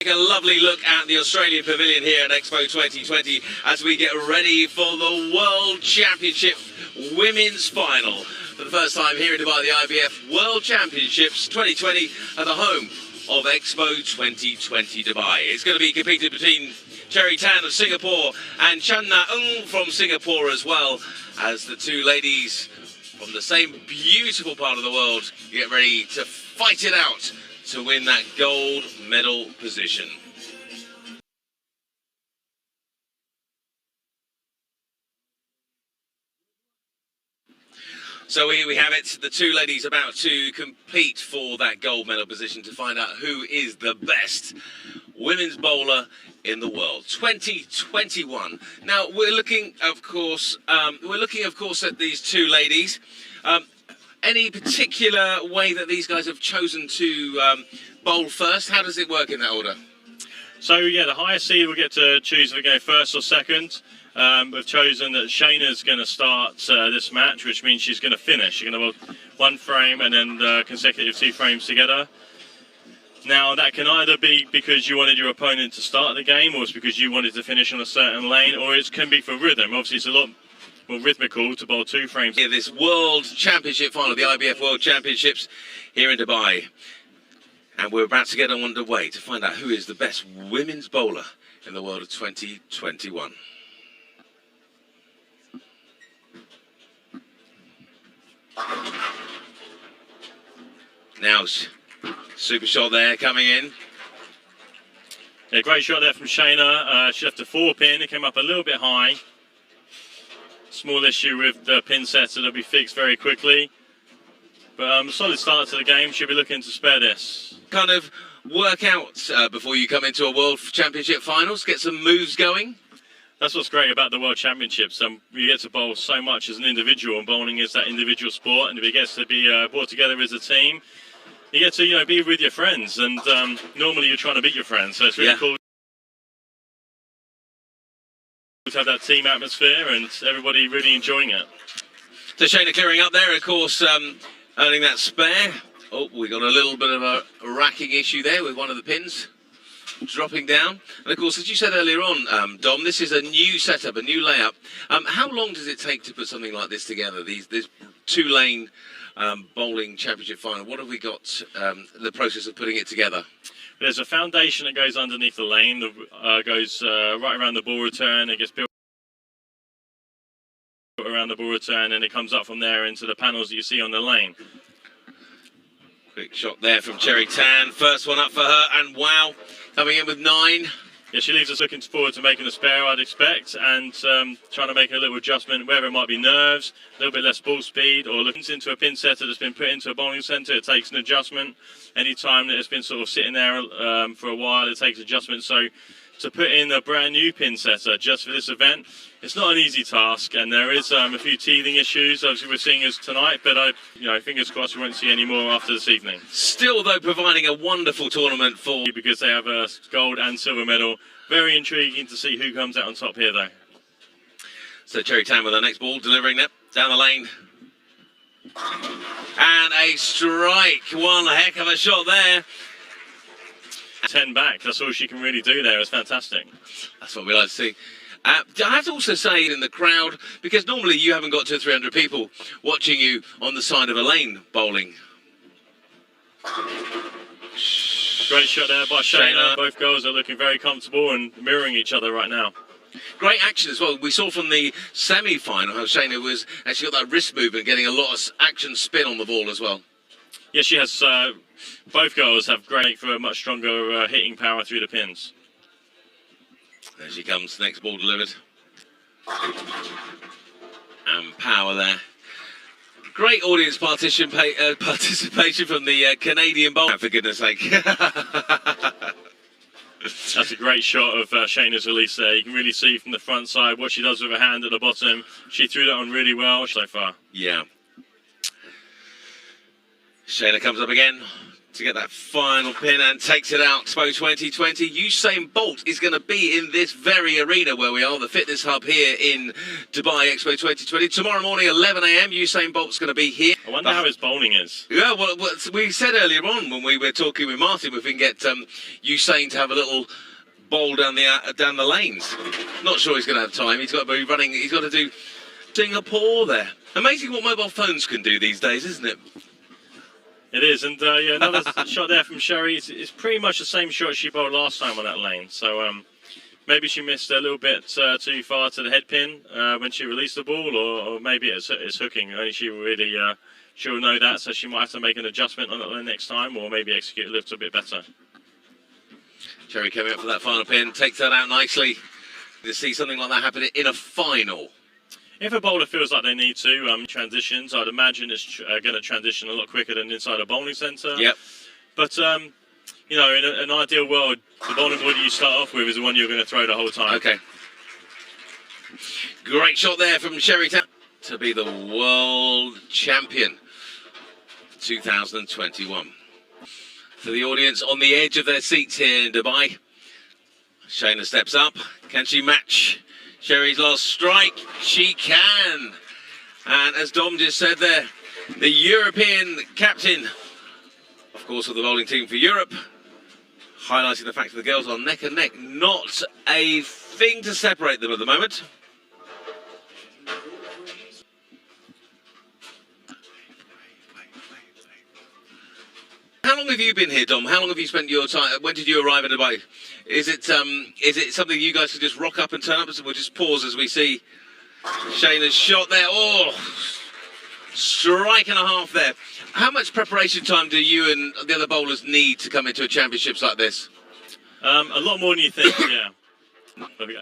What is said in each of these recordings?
Take a lovely look at the Australian Pavilion here at Expo 2020 as we get ready for the World Championship Women's Final. For the first time here in Dubai, the IBF World Championships 2020 at the home of Expo 2020 Dubai. It's going to be competed between Cherie Tan of Singapore and Shayna from Singapore, as well as the two ladies from the same beautiful part of the world get ready to fight it out to win that gold medal position. So we have it, the two ladies about to compete for that gold medal position to find out who is the best women's bowler in the world. 2021. Now we're looking, of course, at these two ladies. Any particular way that these guys have chosen to bowl first? How does it work in that order? So yeah, the highest seed will get to choose if they go first or second. We've chosen that Shayna's going to start this match, which means she's going to finish. She's going to bowl one frame and then consecutive 2 frames together. Now that can either be because you wanted your opponent to start the game, or it's because you wanted to finish on a certain lane, or it can be for rhythm. Obviously it's a lot more rhythmical to bowl 2 frames. Yeah, this World Championship final, the IBF World Championships here in Dubai. And we're about to get underway to find out who is the best women's bowler in the world of 2021. Now, super shot there coming in. Yeah, great shot there from Shayna. She left a 4-pin, it came up a little bit high. Small issue with the pin setter that'll be fixed very quickly. But a solid start to the game, she'll be looking to spare this. Kind of work out before you come into a World Championship finals, get some moves going. That's what's great about the World Championships. You get to bowl so much as an individual, and bowling is that individual sport, and if it gets to be brought together as a team, you get to be with your friends, and normally you're trying to beat your friends, so it's really cool to have that team atmosphere and everybody really enjoying it. So Shayna clearing up there, of course, earning that spare. Oh, we got a little bit of a racking issue there with one of the pins dropping down. And of course, as you said earlier on, Dom, this is a new setup, a new layup. How long does it take to put something like this together, this 2-lane bowling championship final? What have we got, the process of putting it together? There's a foundation that goes underneath the lane that goes right around the ball return. It gets built around the ball return, and it comes up from there into the panels that you see on the lane. Quick shot there from Cherie Tan. First one up for her, and wow, coming in with 9. Yeah, she leaves us looking forward to making a spare, I'd expect, and trying to make a little adjustment, whether it might be nerves, a little bit less ball speed, or looking into a pin setter that's been put into a bowling centre. It takes an adjustment. Any time that it's been sort of sitting there for a while, it takes adjustment. So to put in a brand new pin setter just for this event, it's not an easy task, and there is a few teething issues, as we're seeing as tonight, but fingers crossed we won't see any more after this evening. Still, though, providing a wonderful tournament for... Because they have a gold and silver medal. Very intriguing to see who comes out on top here, though. So Cherie Tan with her next ball, delivering that down the lane. And a strike. One heck of a shot there. 10 back, that's all she can really do there. It's fantastic. That's what we like to see. I have to also say in the crowd, because normally you haven't got 200 or 300 people watching you on the side of a lane bowling. Great shot there by Shayna. Both girls are looking very comfortable and mirroring each other right now. Great action as well. We saw from the semi-final how Shayna was actually got that wrist movement, getting a lot of action spin on the ball as well. Yeah, she has. Both girls have great for a much stronger hitting power through the pins. There she comes, next ball delivered. And power there. Great audience participation from the Canadian bowler, for goodness sake. That's a great shot of Shayna's release there. You can really see from the front side what she does with her hand at the bottom. She threw that on really well so far. Yeah. Shayna comes up again. to get that final pin and takes it out. Expo 2020. Usain Bolt is going to be in this very arena where we are, the fitness hub here in Dubai, Expo 2020. Tomorrow morning, 11 a.m, Usain Bolt's going to be here. I wonder how his bowling is. Yeah, well, we said earlier on when we were talking with Martin, if we can get Usain to have a little bowl down the lanes. Not sure he's going to have time. He's got to be running. He's got to do Singapore there. Amazing what mobile phones can do these days, isn't it? It is, and yeah, another shot there from Cherie. It's pretty much the same shot she bowled last time on that lane. So maybe she missed a little bit too far to the head pin when she released the ball, or maybe it's hooking. Only she really she'll know that, so she might have to make an adjustment on that lane next time, or maybe execute a little bit better. Cherie coming up for that final pin, takes that out nicely. To see something like that happen in a final. If a bowler feels like they need to transitions, I'd imagine it's going to transition a lot quicker than inside a bowling centre. Yep. But you know, in an ideal world, the bowling ball you start off with is the one you're going to throw the whole time. Okay. Great shot there from Cherie to be the world champion 2021. For the audience on the edge of their seats here in Dubai, Shayna steps up. Can she match Cherie's last strike? She can. And as Dom just said there, the European captain, of course, of the bowling team for Europe, highlighting the fact that the girls are neck and neck. Not a thing to separate them at the moment. How long have you been here, Dom? How long have you spent your time? When did you arrive in Dubai? Is it something you guys can just rock up and turn up? So we'll just pause as we see Shayna's shot there. Oh, strike and a half there. How much preparation time do you and the other bowlers need to come into a championships like this? A lot more than you think, yeah.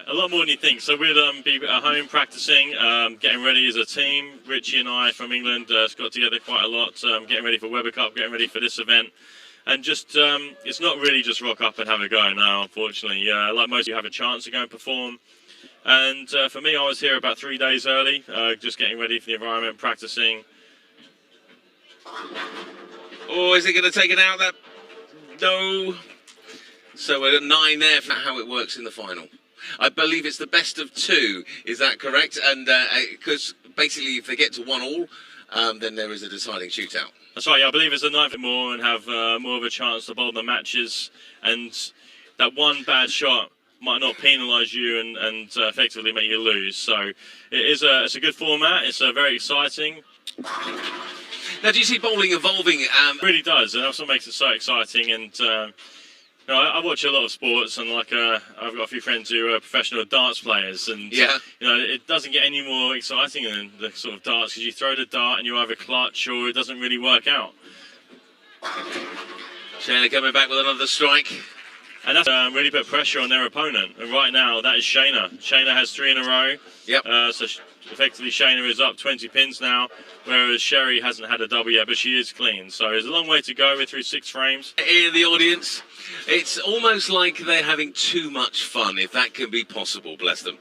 A lot more than you think. So we'll be at home practicing, getting ready as a team. Richie and I from England got together quite a lot, getting ready for Weber Cup, getting ready for this event. And just, it's not really just rock up and have a go now, unfortunately. Like most of you have a chance to go and perform. And for me, I was here about 3 days early, just getting ready for the environment, practicing. Oh, is it going to take it out? That no. So we're at 9 there for how it works in the final. I believe it's the best of 2. Is that correct? And because basically, if they get to 1-1, then there is a deciding shootout. That's right. Yeah, I believe it's a 9 more and have more of a chance to bowl the matches. And that one bad shot might not penalise you and effectively make you lose. So it's a good format. It's very exciting. Now, do you see bowling evolving? It really does, and that's what makes it so exciting. And you know, I watch a lot of sports, and like I've got a few friends who are professional darts players, and yeah, you know, it doesn't get any more exciting than the sort of darts, because you throw the dart and you either clutch or it doesn't really work out. Shayna coming back with another strike. And that's really put pressure on their opponent. And right now, that is Shayna. Shayna has 3 in a row. Yep. So effectively, Shayna is up 20 pins now, whereas Cherie hasn't had a double yet, but she is clean. So there's a long way to go. We're through 6 frames. In the audience, it's almost like they're having too much fun, if that can be possible, bless them.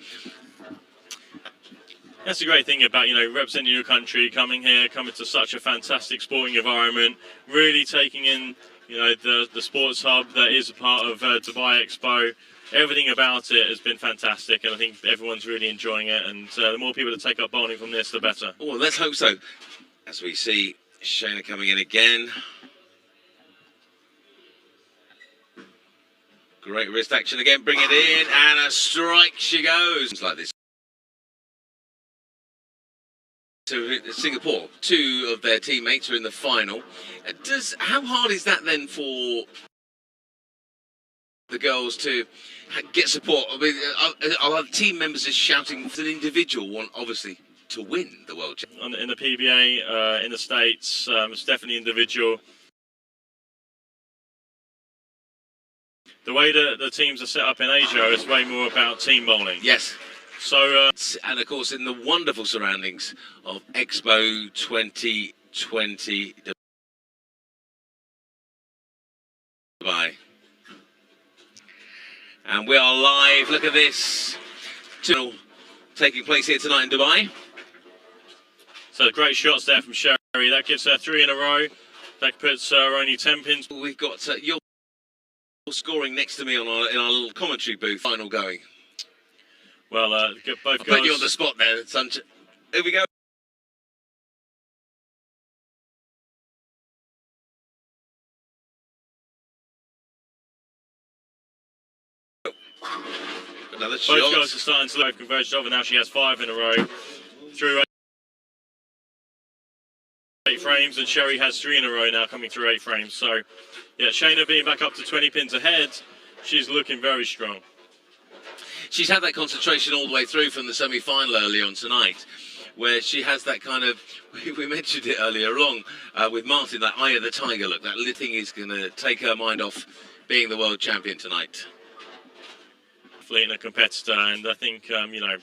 That's the great thing about, you know, representing your country, coming here, coming to such a fantastic sporting environment, really taking in, you know, the sports hub that is a part of Dubai Expo. Everything about it has been fantastic, and I think everyone's really enjoying it. And the more people that take up bowling from this, the better. Oh, let's hope so. As we see Shayna coming in again. Great wrist action again. Bring it in, and a strike she goes. Like this. To Singapore, 2 of their teammates are in the final. How hard is that then for the girls to get support? I mean, are team members just shouting? It's an individual one, obviously, to win the World Championship. In the PBA, in the States, it's definitely individual. The way that the teams are set up in Asia is way more about team bowling. Yes. So, and of course, in the wonderful surroundings of Expo 2020 Dubai. And we are live. Look at this. Taking place here tonight in Dubai. So great shots there from Cherie. That gives her 3 in a row. That puts only 10 pins. We've got your scoring next to me on in our little commentary booth. Final going. Well, get both I'll girls. put you on the spot there, Sanch. Here we go. Another Both shot. girls are starting to look converged over. Now she has 5 in a row through 8 frames, and Cherie has 3 in a row now coming through 8 frames. So, yeah, Shayna being back up to 20 pins ahead, she's looking very strong. She's had that concentration all the way through from the semi-final early on tonight, where she has that kind of, we mentioned it earlier on with Martin, that eye of the tiger look. That little thing is going to take her mind off being the world champion tonight. And a competitor, and I think you know,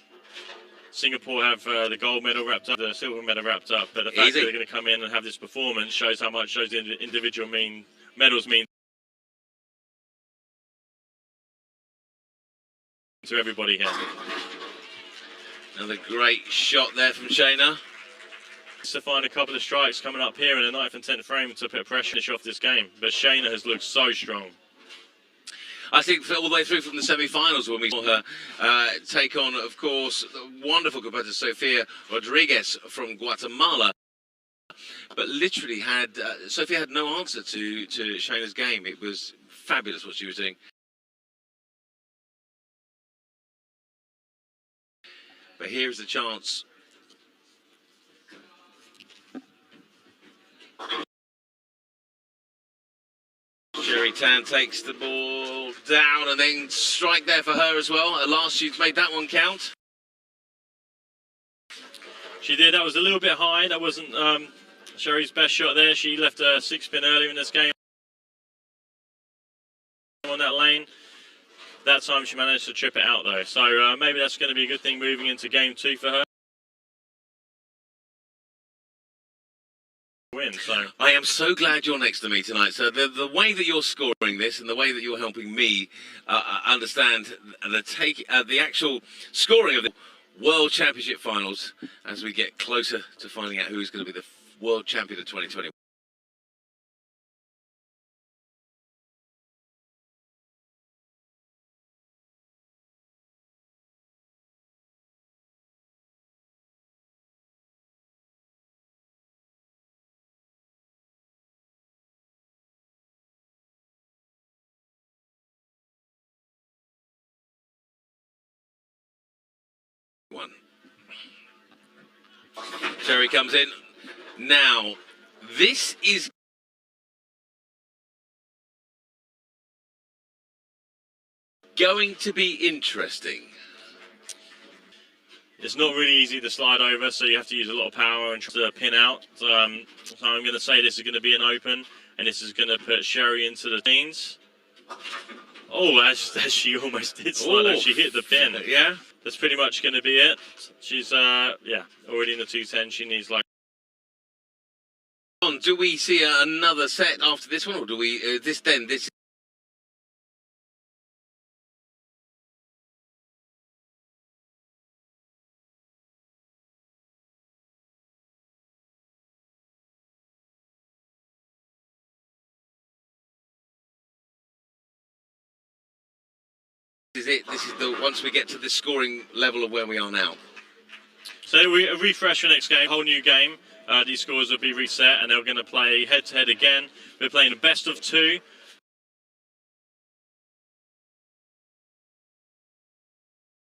Singapore have the gold medal wrapped up, the silver medal wrapped up, but the fact that they're going to come in and have this performance shows how much those individual medals mean to everybody here. Another great shot there from Shayna. To find a couple of strikes coming up here in the 9th and 10th frame to put pressure off this game, but Shayna has looked so strong. I think all the way through from the semi-finals when we saw her take on, of course, the wonderful competitor Sofia Rodriguez from Guatemala. But literally Sofia had no answer to Shayna's game. It was fabulous what she was doing. But here's the chance. Cherie Tan takes the ball down and then strike there for her as well. At last she's made that one count. She did. That was a little bit high. That wasn't Cherie's best shot there. She left a 6-pin earlier in this game on that lane. That time she managed to trip it out though. So maybe that's going to be a good thing moving into game 2 for her. Win, so. I am so glad you're next to me tonight. So the way that you're scoring this and the way that you're helping me understand the actual scoring of the World Championship finals as we get closer to finding out who's going to be the World Champion of 2020. One. Cherie comes in. Now, this is going to be interesting. It's not really easy to slide over, so you have to use a lot of power and try to pin out. So I'm going to say this is going to be an open, and this is going to put Cherie into the teens. Oh, as she almost did slide out, she hit the pin. Yeah. That's pretty much going to be it. She's, yeah, already in the 210. She needs like... Do we see another set after this one, or do we, this... This is it. This is the once we get to the scoring level of where we are now. So we refresh for next game, whole new game. These scores will be reset, and they're going to play head-to-head again. We're playing a best of 2.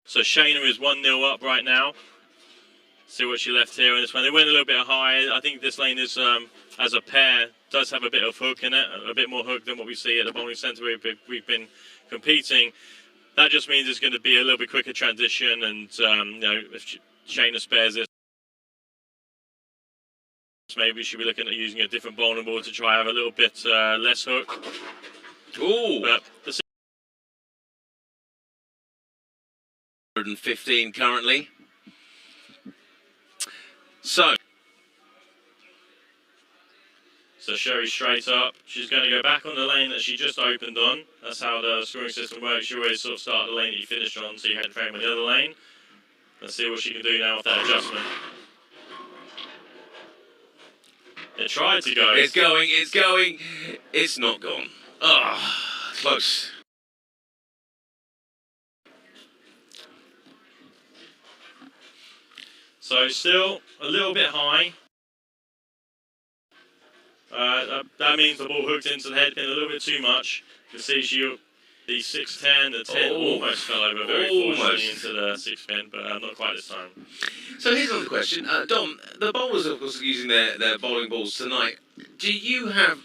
So Shayna is 1-0 up right now. See what she left here in this one. They went a little bit high. I think this lane is, as a pair, does have a bit of hook in it, a bit more hook than what we see at the bowling centre we've been competing. That just means it's going to be a little bit quicker transition, and you know, if Shayna spares it, maybe she'll be looking at using a different bowling ball to try have a little bit less hook. Ooh! But the 115 currently. So Cherie straight up. She's going to go back on the lane that she just opened on. That's how the scoring system works. You always sort of start the lane that you finished on, so you head frame on the other lane. Let's see what she can do now with that adjustment. It tried to go. It's going, it's going. It's not gone. Ah, close. So still a little bit high. That means the ball hooked into the head pin a little bit too much. You can see the 6-10, the 10 almost fell over very fortunately into the 6 pin, but not quite this time. So here's another question. Dom, the bowlers, of course, are using their bowling balls tonight. Do you have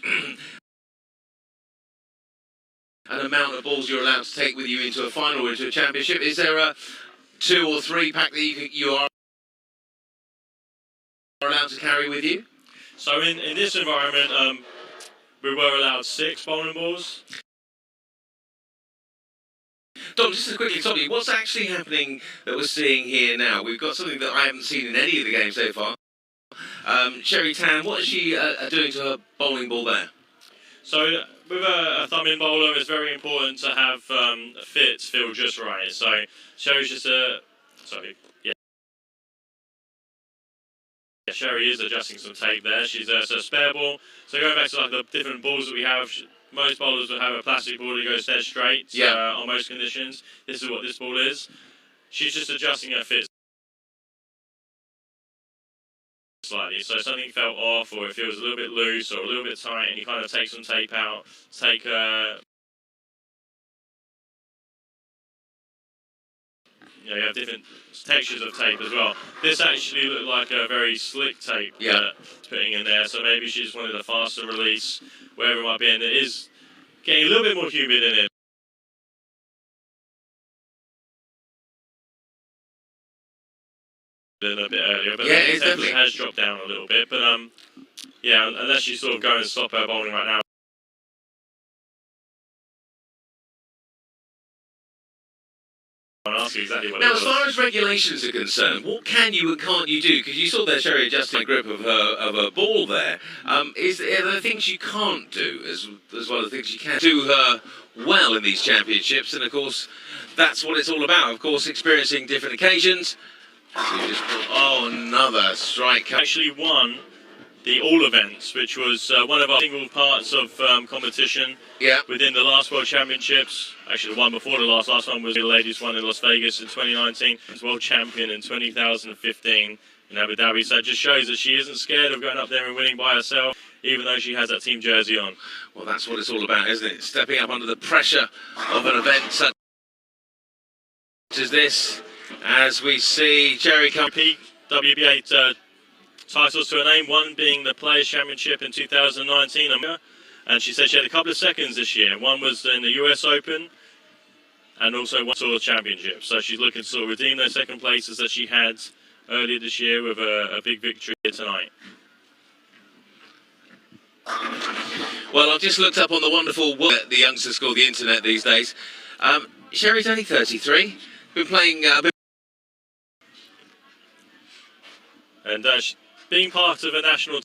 an amount of balls you're allowed to take with you into a final or into a championship? Is there a 2 or 3 pack that you are allowed to carry with you? So in this environment, we were allowed 6 bowling balls. Dom, just to quickly stop you, what's actually happening that we're seeing here now? We've got something that I haven't seen in any of the games so far. Cherie Tan, what is she doing to her bowling ball there? So with a thumb-in bowler, it's very important to have fits feel just right. So Cherie's just Cherie is adjusting some tape there. She's a spare ball. So going back to like the different balls that we have, most bowlers will have a plastic ball that goes dead straight on most conditions. This is what this ball is. She's just adjusting her fit slightly. So something felt off, or it feels a little bit loose or a little bit tight, and you kind of take some tape out, take you have different textures of tape as well. This actually looked like a very slick tape putting in there, so maybe she just wanted a faster release, wherever it might be, and it is getting a little bit more humid in it than a bit earlier, but it definitely has dropped down a little bit, but yeah, unless you sort of go and stop her bowling right now. I'll ask you exactly what now, as far as regulations are concerned, what can you and can't you do? Because you saw there Cherie adjusting the grip of her ball there. Are there things you can't do as well as things you can do well in these championships? And of course, that's what it's all about. Of course, experiencing different occasions. So you just another strike. Actually won the all events, which was one of our single parts of competition within the last World Championships. Actually, the one before the last one was the ladies one in Las Vegas in 2019. She was world champion in 2015 in Abu Dhabi. So it just shows that she isn't scared of going up there and winning by herself, even though she has that team jersey on. Well, that's what it's all about, isn't it? Stepping up under the pressure of an event such as this, as we see Cherie come. WBA titles to her name, one being the Players' Championship in 2019, and she said she had a couple of seconds this year. One was in the US Open, and also one Tour Championship. So she's looking to sort of redeem those second places that she had earlier this year with a big victory here tonight. Well, I've just looked up on the wonderful world that the youngsters call the internet these days. Cherie's only 33, been playing and being part of a national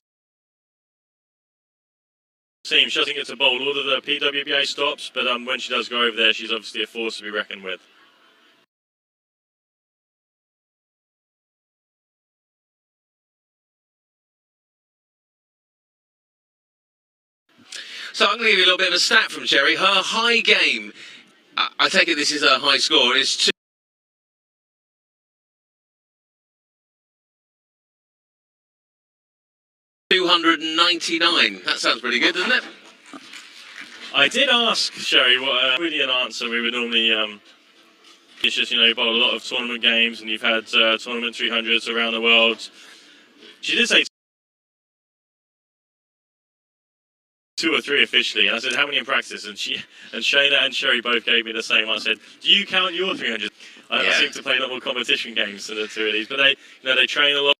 team, she doesn't get to bowl all of the PWBA stops, but when she does go over there, she's obviously a force to be reckoned with. So I'm going to give you a little bit of a stat from Cherie. Her high game, I take it this is her high score, is 299. That sounds pretty good, doesn't it? I did ask Cherie what really an answer we would normally. It's just, you bowl a lot of tournament games and you've had tournament 300s around the world. She did say 2 or 3 officially, and I said, how many in practice? And Shayna and Cherie both gave me the same. I said, do you count your 300s? I seem to play a lot more competition games than the 2 of these, but they train a lot.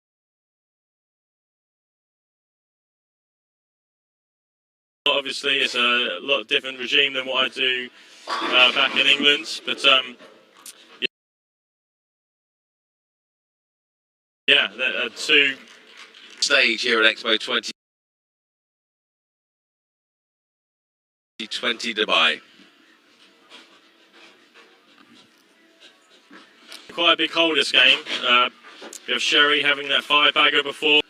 Obviously, it's a lot different regime than what I do back in England, but yeah, 2 stage here at Expo 2020 Dubai. Quite a big hole this game. We have Cherie having that 5-bagger before.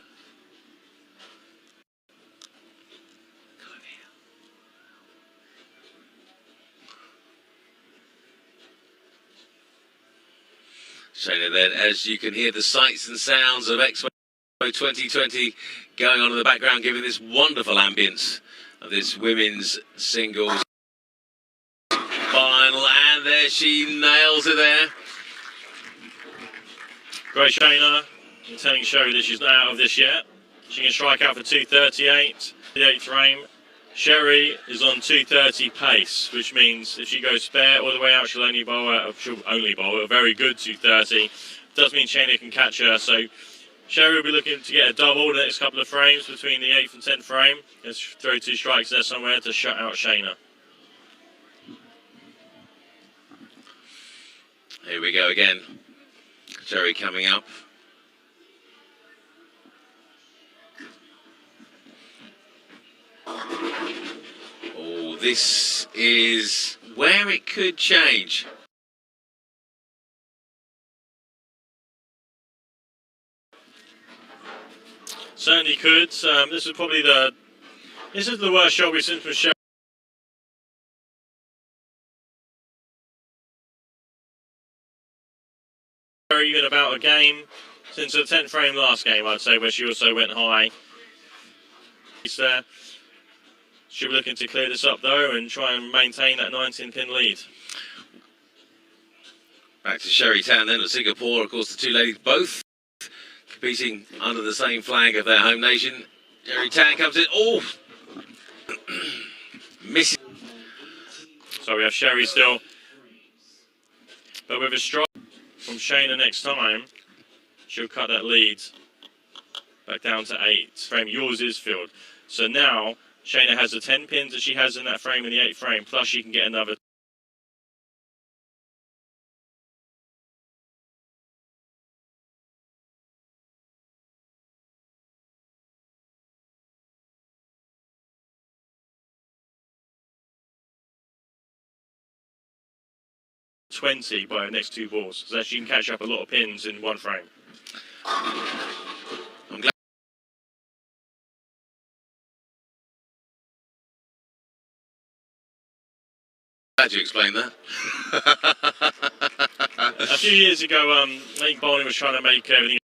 Shayna, then, as you can hear the sights and sounds of Expo 2020 going on in the background, giving this wonderful ambience of this women's singles final, and there she nails it there. Great Shayna, telling Cherie that she's not out of this yet. She can strike out for 238, the 8th frame. Cherie is on 230 pace, which means if she goes spare all the way out, she'll only bowl a very good 230. Does mean Shayna can catch her, so Cherie will be looking to get a double the next couple of frames between the 8th and 10th frame. Let's throw 2 strikes there somewhere to shut out Shayna. Here we go again. Cherie coming up. Oh, this is where it could change. Certainly could. This is probably the worst shot we've seen from Cherie. Even about a game since the 10th frame last game, I'd say, where she also went high. There. She'll be looking to clear this up though and try and maintain that 19-pin lead. Back to Cherie Tan then of Singapore. Of course, the two ladies both competing under the same flag of their home nation. Cherie Tan comes in. Oh! Misses. So we have Cherie still. But with a strike from Shayna next time, she'll cut that lead back down to 8. Frame yours is filled. So now Shayna has the 10 pins that she has in that frame in the 8th frame, plus she can get another 20 by the next 2 balls. So that she can catch up a lot of pins in 1 frame. I'm glad you explained that. A few years ago, I think bowling was trying to make everything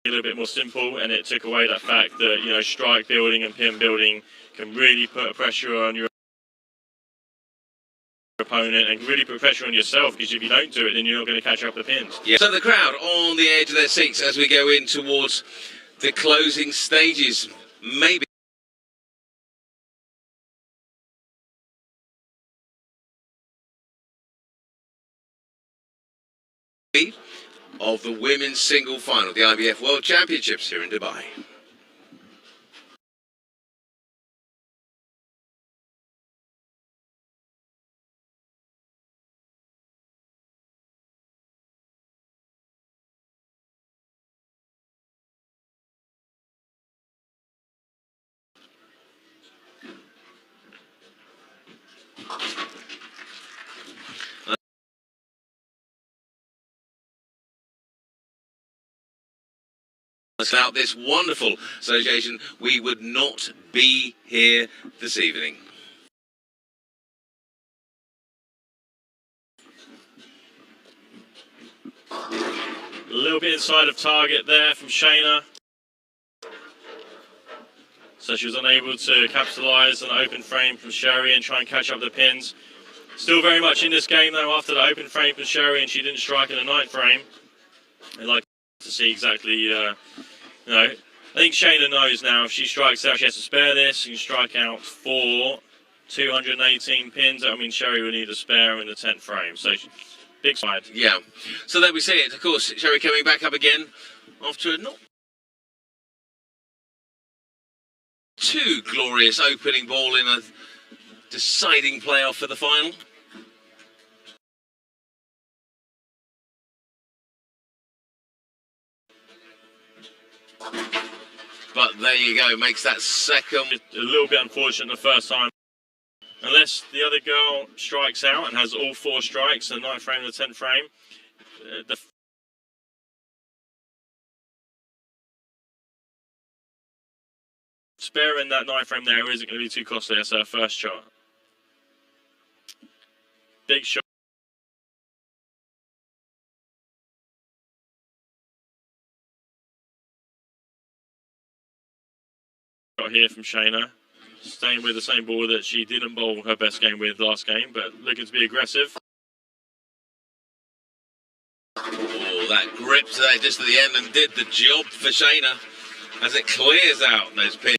a little bit more simple, and it took away that fact that, you know, strike building and pin building can really put a pressure on your opponent and really put pressure on yourself, because if you don't do it, then you're not going to catch up the pins. Yeah. So the crowd on the edge of their seats as we go in towards the closing stages. Maybe of the women's single final, the IBF World Championships here in Dubai. Without this wonderful association, we would not be here this evening. A little bit inside of target there from Shayna. So she was unable to capitalise on the open frame from Cherie and try and catch up the pins. Still very much in this game though after the open frame from Cherie, and she didn't strike in the 9th frame. I'd like to see exactly, you know, I think Shayna knows now if she strikes out, she has to spare this. She can strike out for 218 pins. That means Cherie will need a spare in the 10th frame. So big side. Yeah. So there we see it. Of course, Cherie coming back up again after a not too glorious opening ball in a deciding playoff for the final. But there you go, makes that second. A little bit unfortunate the first time. Unless the other girl strikes out and has all 4 strikes in the 9th frame and the 10th frame, the spare in that 9th frame there isn't going to be too costly. That's her first shot. Big shot. Here from Shayna, staying with the same ball that she didn't bowl her best game with last game, but looking to be aggressive. Oh, that grip today just at the end and did the job for Shayna as it clears out those pins.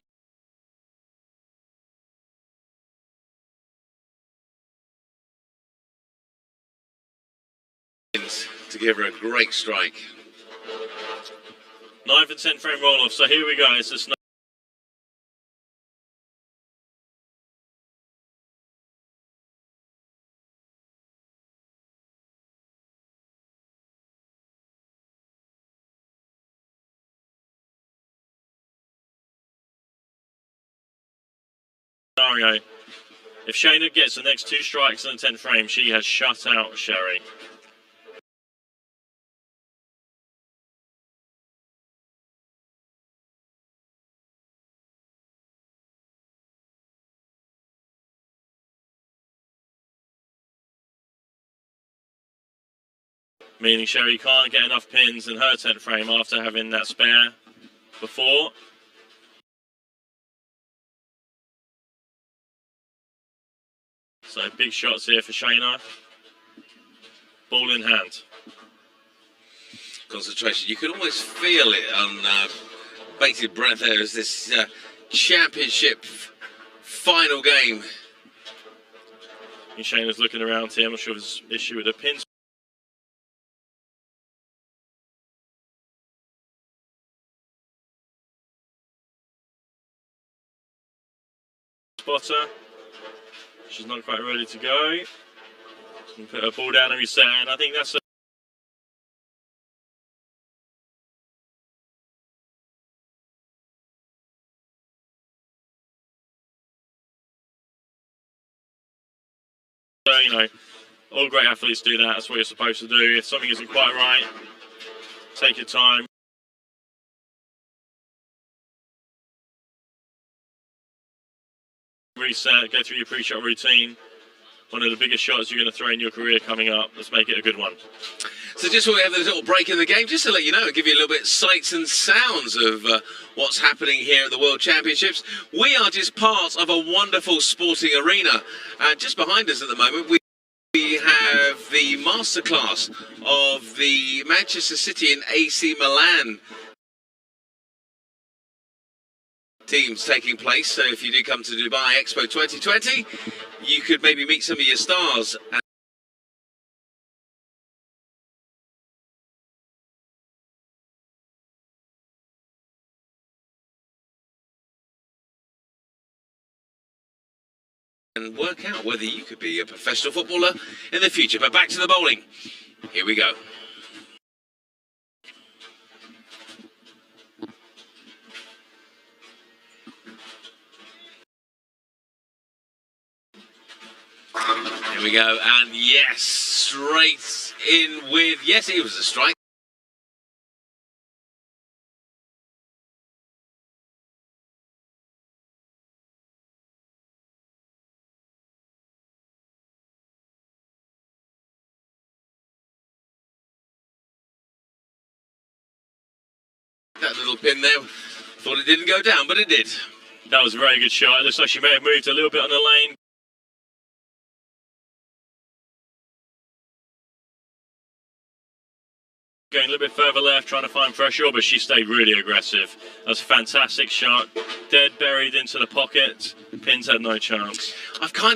To give her a great strike. 9th and 10th frame roll off, so here we go. It's just scenario. If Shayna gets the next 2 strikes in the 10th frame, she has shut out Cherie. Meaning Cherie can't get enough pins in her 10th frame after having that spare before. So big shots here for Shayna. Ball in hand. Concentration. You can almost feel it on bated breath there as this championship final game. And Shayna's looking around here. I'm not sure if there's an issue with the pins. Spotter. She's not quite ready to go. And put her ball down and reset, and I think that's a so, you know, all great athletes do that. That's what you're supposed to do. If something isn't quite right, take your time. Reset, go through your pre-shot routine. One of the biggest shots you're going to throw in your career coming up. Let's make it a good one. So just before we have a little break in the game, just to let you know, give you a little bit of sights and sounds of what's happening here at the World Championships. We are just part of a wonderful sporting arena. And just behind us at the moment, we have the masterclass of the Manchester City and AC Milan teams taking place. So if you do come to Dubai Expo 2020, you could maybe meet some of your stars. And work out whether you could be a professional footballer in the future. But back to the bowling. Here we go. Here we go, and yes, straight in with, yes, it was a strike. That little pin there, thought it didn't go down, but it did. That was a very good shot. It looks like she may have moved a little bit on the lane. Going a little bit further left, trying to find pressure, but she stayed really aggressive. That's a fantastic shot. Dead buried into the pocket. Pins had no chance.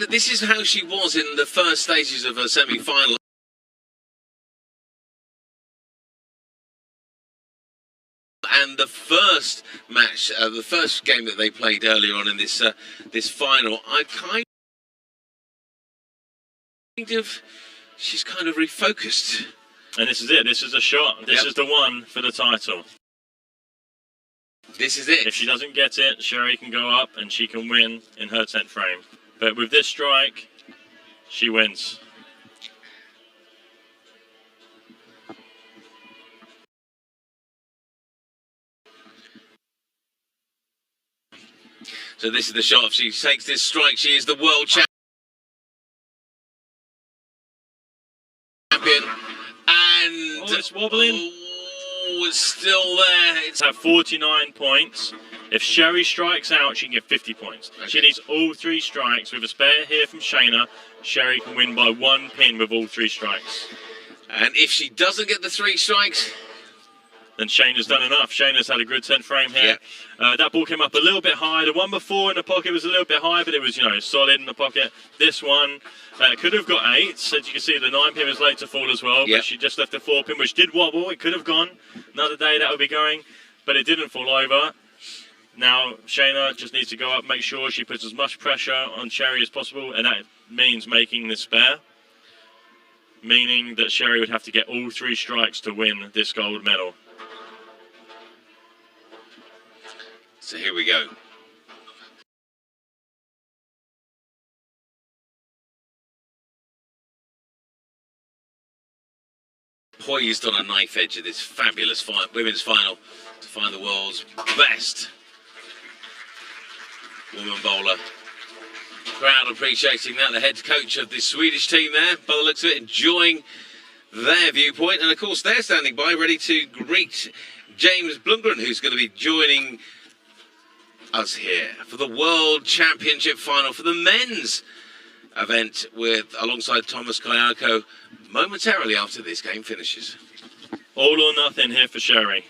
This is how she was in the first stages of her semi-final. And the first match, the first game that they played earlier on in this this final, she's kind of refocused. And this is it. This is a shot. This is the one for the title. This is it. If she doesn't get it, Cherie can go up and she can win in her 10th frame. But with this strike, she wins. So this is the shot. If she takes this strike, she is the world champion. it's wobbling. Oh, it's still there. It's at 49 points. If Cherie strikes out, she can get 50 points. Okay. She needs all 3 strikes. With a spare here from Shayna, Cherie can win by 1 pin with all 3 strikes. And if she doesn't get the 3 strikes, then Shayna's done enough. Shayna's had a good 10th frame here. Yeah. That ball came up a little bit high. The one before in the pocket was a little bit high, but it was, you know, solid in the pocket. This one could have got 8. As you can see, the 9 pin was late to fall as well, but she just left the 4 pin, which did wobble. It could have gone. Another day that would be going, but it didn't fall over. Now, Shayna just needs to go up, make sure she puts as much pressure on Cherie as possible, and that means making the spare. Meaning that Cherie would have to get all 3 strikes to win this gold medal. So here we go. Poised on a knife edge of this fabulous women's final to find the world's best woman bowler. Crowd appreciating that. The head coach of the Swedish team there, by the looks of it, enjoying their viewpoint. And of course they're standing by ready to greet James Blundgren, who's going to be joining us here for the World Championship final for the men's event alongside Thomas Kayako momentarily after this game finishes. All or nothing here for Cherie.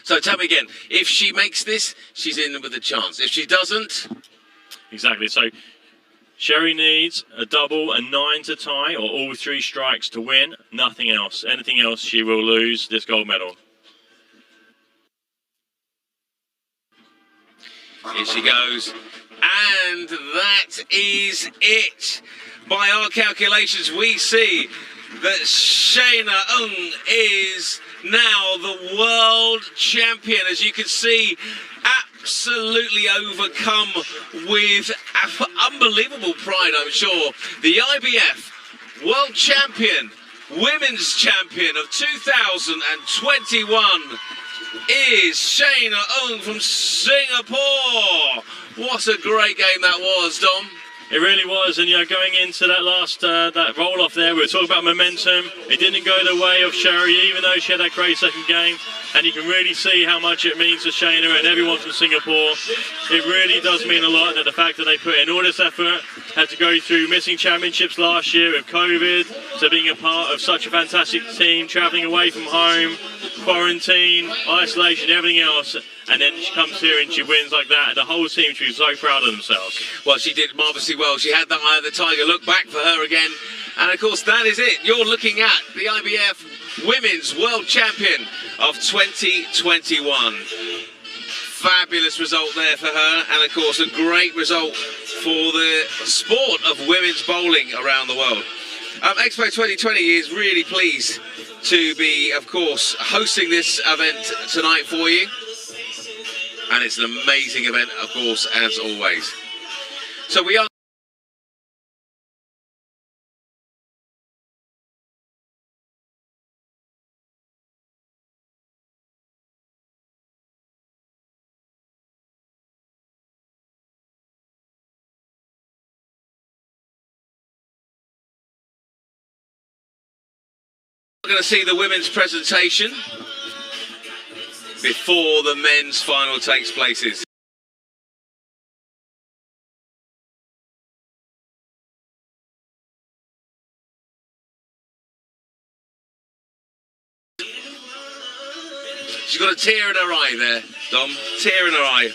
So tell me again, if she makes this, she's in with a chance. If she doesn't... Exactly, so Cherie needs a double, a 9 to tie, or all 3 strikes to win. Nothing else. Anything else, she will lose this gold medal. Here she goes. And that is it. By our calculations, we see that Shayna is now the world champion. As you can see, absolutely overcome with unbelievable pride, I'm sure. The IBF world champion, women's champion of 2021 is Shayna from Singapore. What a great game that was, Dom. It really was, and you know, going into that last that roll off there, we were talking about momentum. It didn't go the way of Cherie, even though she had that great second game. And you can really see how much it means to Shayna and everyone from Singapore. It really does mean a lot that the fact that they put in all this effort, had to go through missing championships last year with COVID, to being a part of such a fantastic team, travelling away from home, quarantine, isolation, everything else. And then she comes here and she wins like that, and the whole team should be so proud of themselves. Well, she did marvellously well. She had that eye of the tiger look back for her again. And of course, that is it. You're looking at the IBF Women's World Champion of 2021. Fabulous result there for her, and of course a great result for the sport of women's bowling around the world. Expo 2020 is really pleased to be, of course, hosting this event tonight for you. And it's an amazing event, of course, as always. So we are... We're going to see the women's presentation before the men's final takes place. She's got a tear in her eye there, Dom. Tear in her eye.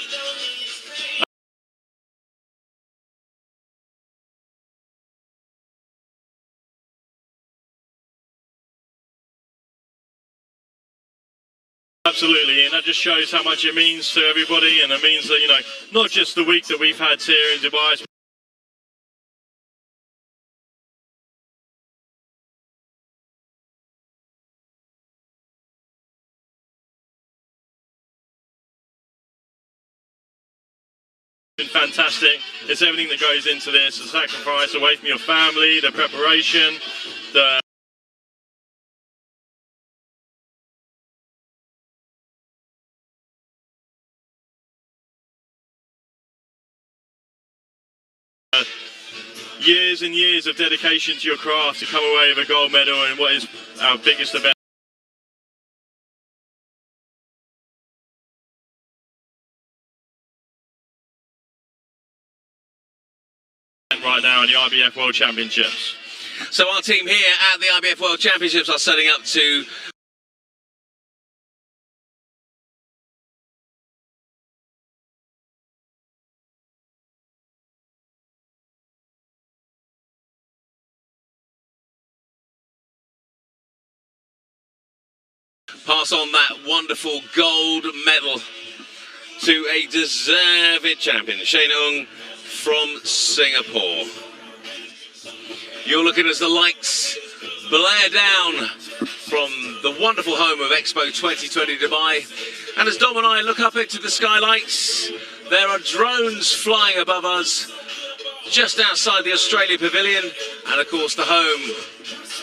Absolutely, and that just shows how much it means to everybody, and it means that, you know, not just the week that we've had here in Dubai. It's been fantastic. It's everything that goes into this, the sacrifice away from your family, the preparation, the years and years of dedication to your craft to come away with a gold medal in what is our biggest event. event right now in the IBF World Championships. So our team here at the IBF World Championships are setting up to pass on that wonderful gold medal to a deserved champion, Shayna from Singapore. You're looking as the lights blare down from the wonderful home of Expo 2020 Dubai. And as Dom and I look up into the skylights, there are drones flying above us just outside the Australia Pavilion, and of course the home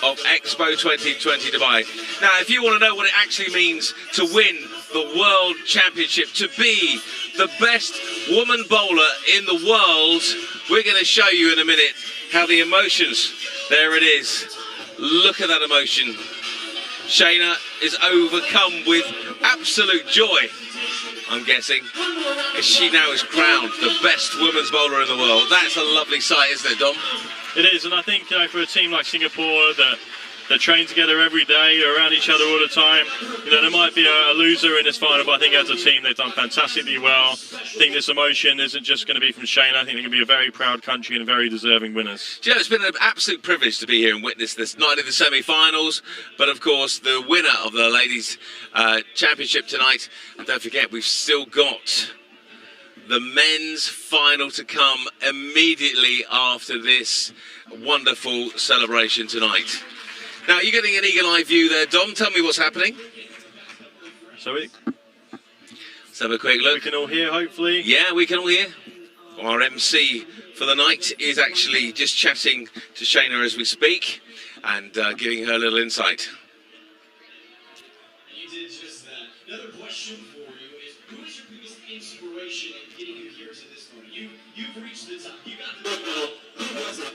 of Expo 2020 Dubai. Now, if you want to know what it actually means to win the World Championship, to be the best woman bowler in the world, we're going to show you in a minute how the emotions, there it is. Look at that emotion. Shayna is overcome with absolute joy, I'm guessing, as she now is crowned the best women's bowler in the world. That's a lovely sight, isn't it, Dom? It is, and I think, you know, for a team like Singapore that train together every day, are around each other all the time, you know, there might be a loser in this final, but I think as a team they've done fantastically well. I think this emotion isn't just going to be from Shayna. I think they're going to be a very proud country and very deserving winners. Do you know, it's been an absolute privilege to be here and witness this, not only the semi-finals, but of course the winner of the Ladies' Championship tonight. And don't forget, we've still got the men's final to come immediately after this wonderful celebration tonight. Now, you're getting an eagle-eye view there, Dom. Tell me what's happening. So let's have a quick look. We can all hear, hopefully. Yeah, we can all hear. Our MC for the night is actually just chatting to Shayna as we speak and giving her a little insight. You did just that. Another question for you is, who is your biggest inspiration in getting you here to this point? You've reached the top. You got the top. Who was it?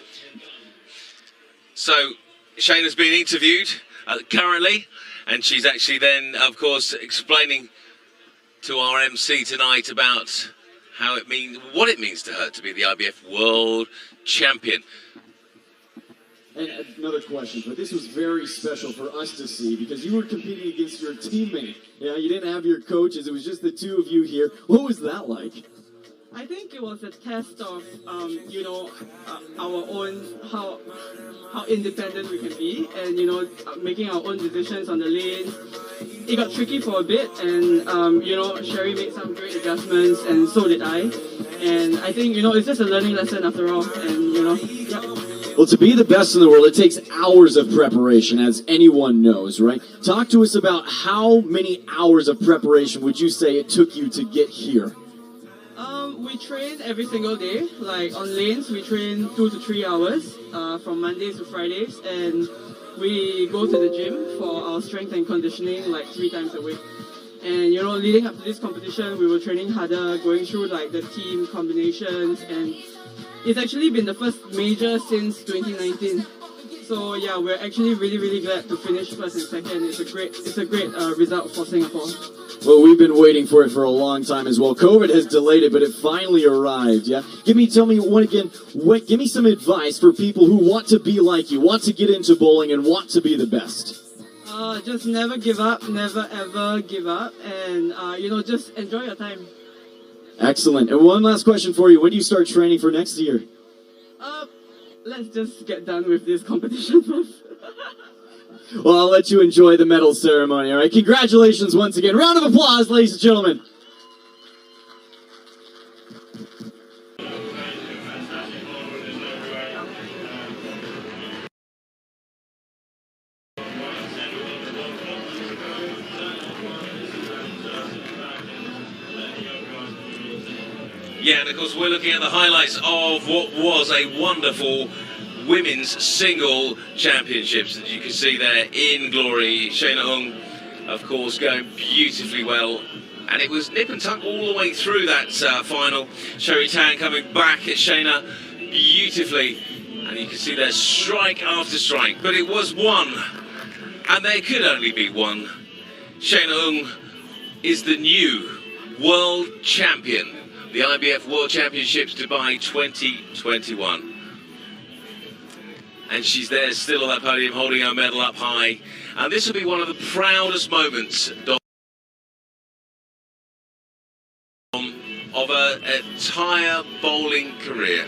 So, Shayna's being interviewed currently, and she's actually then, of course, explaining to our MC tonight about how it means, what it means to her to be the IBF World Champion. And another question, but this was very special for us to see because you were competing against your teammate. Yeah, you didn't have your coaches. It was just the two of you here. What was that like? I think it was a test of, you know, our own, how independent we can be, and, you know, making our own decisions on the lanes. It got tricky for a bit, and, you know, Cherie made some great adjustments, and so did I. And I think, you know, it's just a learning lesson after all, and, you know, yeah. Well, to be the best in the world, it takes hours of preparation, as anyone knows, right? Talk to us about how many hours of preparation would you say it took you to get here? We train every single day. Like on lanes, we train 2 to 3 hours from Mondays to Fridays, and we go to the gym for our strength and conditioning like 3 times a week. And you know, leading up to this competition, we were training harder, going through like the team combinations, and it's actually been the first major since 2019. So yeah, we're actually really glad to finish first and second. It's a great result for Singapore. Well, we've been waiting for it for a long time as well. COVID has delayed it, but it finally arrived, yeah? Give me some advice for people who want to be like you, want to get into bowling, and want to be the best. Just never give up, never ever give up, and, you know, just enjoy your time. Excellent. And one last question for you. When do you start training for next year? Let's just get done with this competition first. Well, I'll let you enjoy the medal ceremony, all right? Congratulations once again. Round of applause, ladies and gentlemen. Yeah, and of course we're looking at the highlights of what was a wonderful women's single championships. As you can see there in glory, Shayna, of course, going beautifully well. And it was nip and tuck all the way through that final. Cherie coming back at Shayna beautifully. And you can see there strike after strike. But it was one. And there could only be one. Shayna is the new world champion. The IBF World Championships Dubai 2021. and she's there still on that podium holding her medal up high. And this will be one of the proudest moments of her entire bowling career.